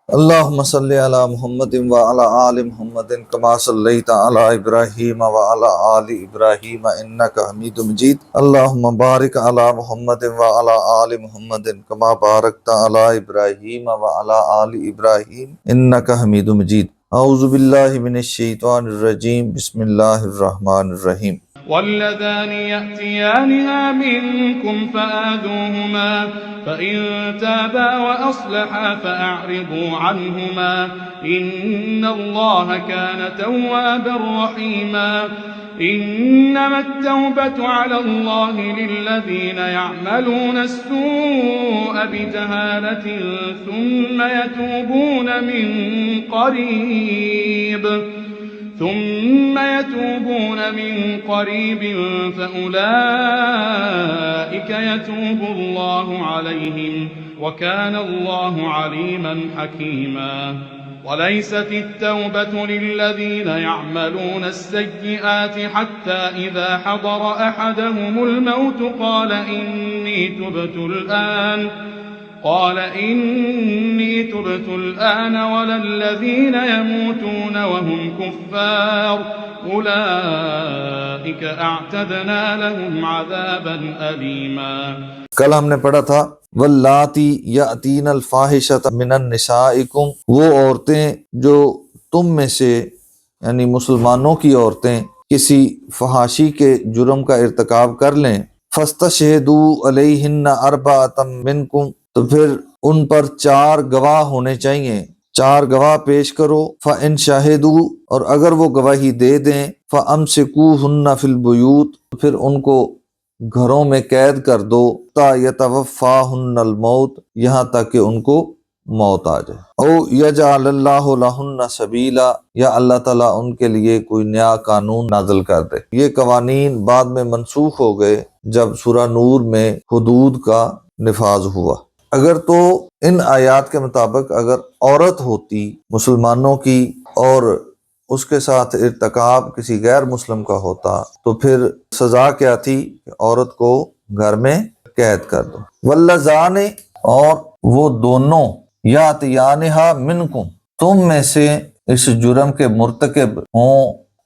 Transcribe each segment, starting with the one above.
اللهم صل على محمد وعلى آل محمد كما صليت على إبراهيم وعلى آل إبراهيم إنك حميد مجيد اللهم بارك على محمد وعلى آل محمد كما باركت على إبراهيم وعلى آل إبراهيم إنك حميد مجيد اعوذ باللہ من الشیطان الرجیم بسم اللہ الرحمن الرحیم واللذان يأتيانها منكم فآذوهما فإن تابا وأصلحا فأعرضوا عنهما إن الله كان توابا رحيما إنما التوبة على الله للذين يعملون السوء بجهالة ثم يتوبون من قريب فأولئك يتوب الله عليهم وكان الله عليما حكيما وليست التوبة للذين يعملون السيئات حتى إذا حضر أحدهم الموت قال إني تبت الآن ولا الذين يموتون وهم كفار أولئك أعتدنا لهم عذابا أليما۔ کل ہم نے پڑھا تھا واللاتی یاتین الفاحشۃ من النسائکم، وہ عورتیں جو تم میں سے یعنی مسلمانوں کی عورتیں کسی فحاشی کے جرم کا ارتکاب کر لیں فاستشہدوا علیہن اربعۃ منکم، تو پھر ان پر 4 گواہ ہونے چاہیے، 4 گواہ پیش کرو۔ فَإِن شَهِدُوا، اور اگر وہ گواہی دے دیں، فَأَمْسِكُوهُنَّ فِي الْبُيُوتِ، پھر ان کو گھروں میں قید کر دو، تا يَتَوَفَّاهُنَّ الْمَوْتُ، یہاں تک کہ ان کو موت آ جائے، او يَجْعَلَ اللَّهُ لَهُنَّ سَبِيلًا، یا اللہ تعالیٰ ان کے لیے کوئی نیا قانون نازل کر دے۔ یہ قوانین بعد میں منسوخ ہو گئے جب سورہ نور میں حدود کا نفاذ ہوا۔ اگر تو ان آیات کے مطابق اگر عورت ہوتی مسلمانوں کی اور اس کے ساتھ ارتکاب کسی غیر مسلم کا ہوتا تو پھر سزا کیا تھی کہ عورت کو گھر میں قید کر دو۔ واللذان، اور وہ دونوں یاتیانہا منکم، تم میں سے اس جرم کے مرتکب ہوں،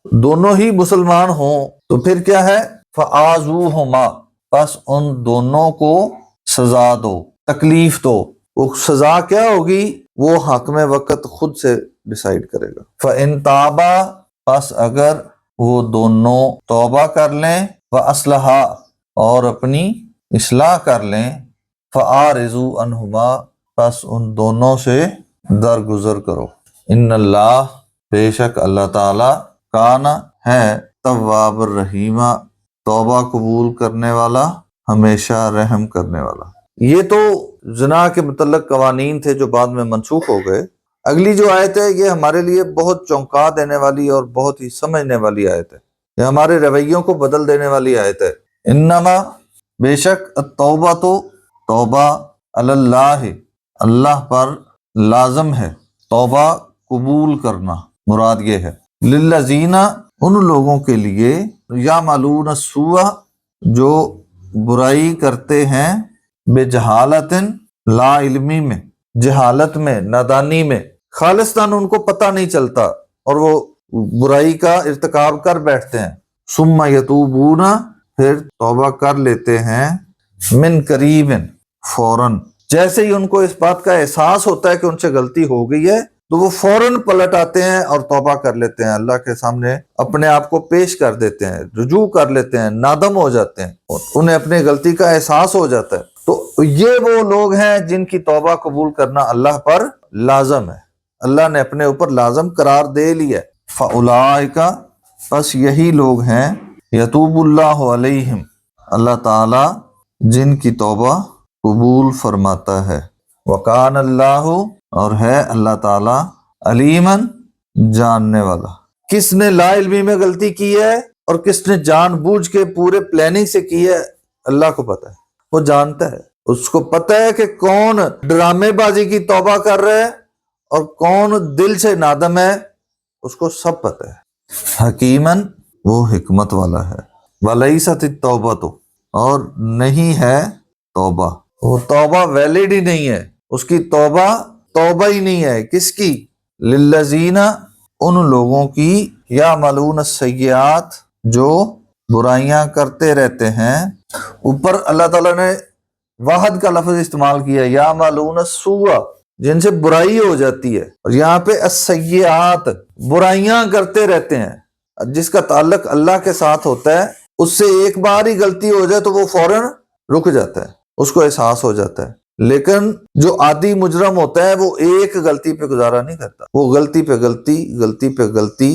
دونوں ہی مسلمان ہوں، تو پھر کیا ہے فآذوہما، پس ان دونوں کو سزا دو، تکلیف دو۔ وہ سزا کیا ہوگی وہ حاکم وقت خود سے ڈیسائیڈ کرے گا۔ فَإِن تَابَا، پس اگر وہ دونوں توبہ کر لیں، وَأَصْلَحَا، اور اپنی اصلاح کر لیں، فَأَعْرِضُوا عَنْهُمَا، پس ان دونوں سے درگزر کرو۔ ان اللہ، بے شک اللہ تعالی، کان، ہے، تواب الرحیم، توبہ قبول کرنے والا، ہمیشہ رحم کرنے والا۔ یہ تو زنا کے متعلق قوانین تھے جو بعد میں منسوخ ہو گئے۔ اگلی جو آیت ہے یہ ہمارے لیے بہت چونکا دینے والی اور بہت ہی سمجھنے والی آیت ہے، یہ ہمارے رویوں کو بدل دینے والی آیت ہے۔ انما، بے شک، التوبہ، تو توبہ، علی اللہ، اللہ پر لازم ہے، توبہ قبول کرنا مراد یہ ہے۔ للذین، ان لوگوں کے لیے، یعملون السوء، جو برائی کرتے ہیں، بجہالت، لا علمی میں، جہالت میں، نادانی میں، خالصتاً ان کو پتہ نہیں چلتا اور وہ برائی کا ارتکاب کر بیٹھتے ہیں۔ ثم یتوبون، پھر توبہ کر لیتے ہیں، من قریب، فوراً، جیسے ہی ان کو اس بات کا احساس ہوتا ہے کہ ان سے غلطی ہو گئی ہے تو وہ فوراً پلٹ آتے ہیں اور توبہ کر لیتے ہیں، اللہ کے سامنے اپنے آپ کو پیش کر دیتے ہیں، رجوع کر لیتے ہیں، نادم ہو جاتے ہیں، انہیں اپنی غلطی کا احساس ہو جاتا ہے۔ تو یہ وہ لوگ ہیں جن کی توبہ قبول کرنا اللہ پر لازم ہے، اللہ نے اپنے اوپر لازم قرار دے لیا۔ فَأُولَئِكَ، پس یہی لوگ ہیں، یتوب اللہ علیہم، اللہ تعالی جن کی توبہ قبول فرماتا ہے۔ وَكَانَ اللَّهُ، اور ہے اللہ تعالی، علیماً، جاننے والا۔ کس نے لا علمی میں غلطی کی ہے اور کس نے جان بوجھ کے پورے پلاننگ سے کی ہے، اللہ کو پتہ ہے، وہ جانتا ہے، اس کو پتہ ہے کہ کون ڈرامے بازی کی توبہ کر رہا ہے اور کون دل سے نادم ہے، اس کو سب پتہ ہے۔ حکیماً، وہ حکمت والا ہے۔ وَلَيْسَتِ التَّوْبَةُ، اور نہیں ہے توبہ، وہ توبہ ویلڈ ہی نہیں ہے، اس کی توبہ توبہ ہی نہیں ہے، کس کی؟ للذین، ان لوگوں کی، یعملون السیئات، جو برائیاں کرتے رہتے ہیں۔ اوپر اللہ تعالیٰ نے واحد کا لفظ استعمال کیا، یعملون السوء، جن سے برائی ہو جاتی ہے، اور یہاں پہ السیئات، برائیاں کرتے رہتے ہیں۔ جس کا تعلق اللہ کے ساتھ ہوتا ہے، اس سے ایک بار ہی غلطی ہو جائے تو وہ فوراً رک جاتا ہے، اس کو احساس ہو جاتا ہے۔ لیکن جو عادی مجرم ہوتا ہے وہ ایک غلطی پہ گزارا نہیں کرتا، وہ غلطی پہ غلطی، غلطی پہ غلطی،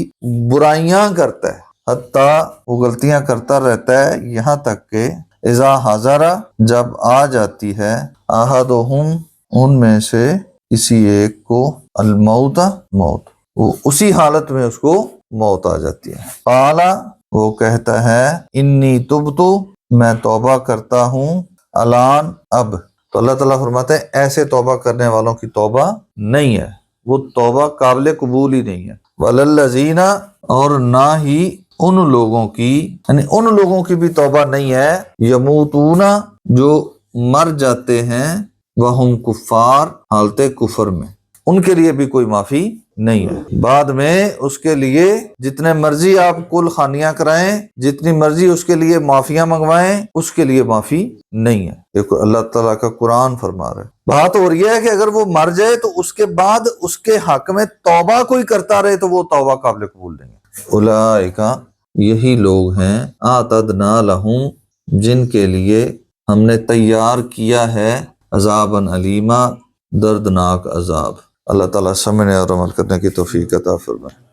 برائیاں کرتا ہے، حتیٰ وہ غلطیاں کرتا رہتا ہے، یہاں تک کہ اذا حضر، جب آ جاتی ہے، احدہم، ان میں سے کسی ایک کو، الموت، موت، وہ اسی حالت میں اس کو موت آ جاتی ہے، قال، وہ کہتا ہے، انی تبتو، میں توبہ کرتا ہوں، الان، اب۔ تو اللہ تعالیٰ فرماتے ہیں ایسے توبہ کرنے والوں کی توبہ نہیں ہے، وہ توبہ قابل قبول ہی نہیں ہے۔ وَلَلَّذِينَ، اور نہ ہی ان لوگوں کی، یعنی ان لوگوں کی بھی توبہ نہیں ہے، یموتون، جو مر جاتے ہیں، وہم کفار، حالت کفر میں، ان کے لیے بھی کوئی معافی نہیں ہے۔ بعد میں اس کے لیے جتنے مرضی آپ کل خانیاں کرائیں، جتنی مرضی اس کے لیے معافیاں منگوائیں، اس کے لیے معافی نہیں ہے۔ یہ اللہ تعالیٰ کا قرآن فرما رہا ہے۔ بات ہو رہی ہے کہ اگر وہ مر جائے تو اس کے بعد اس کے حق میں توبہ کوئی کرتا رہے تو وہ توبہ قابل قبول نہیں ہے۔ اولئک، یہی لوگ ہیں، اعتدنا لہم، جن کے لیے ہم نے تیار کیا ہے، عذاباً علیما، دردناک عذاب۔ اللہ تعالیٰ سمجھنے اور عمل کرنے کی توفیق عطا فرمائے۔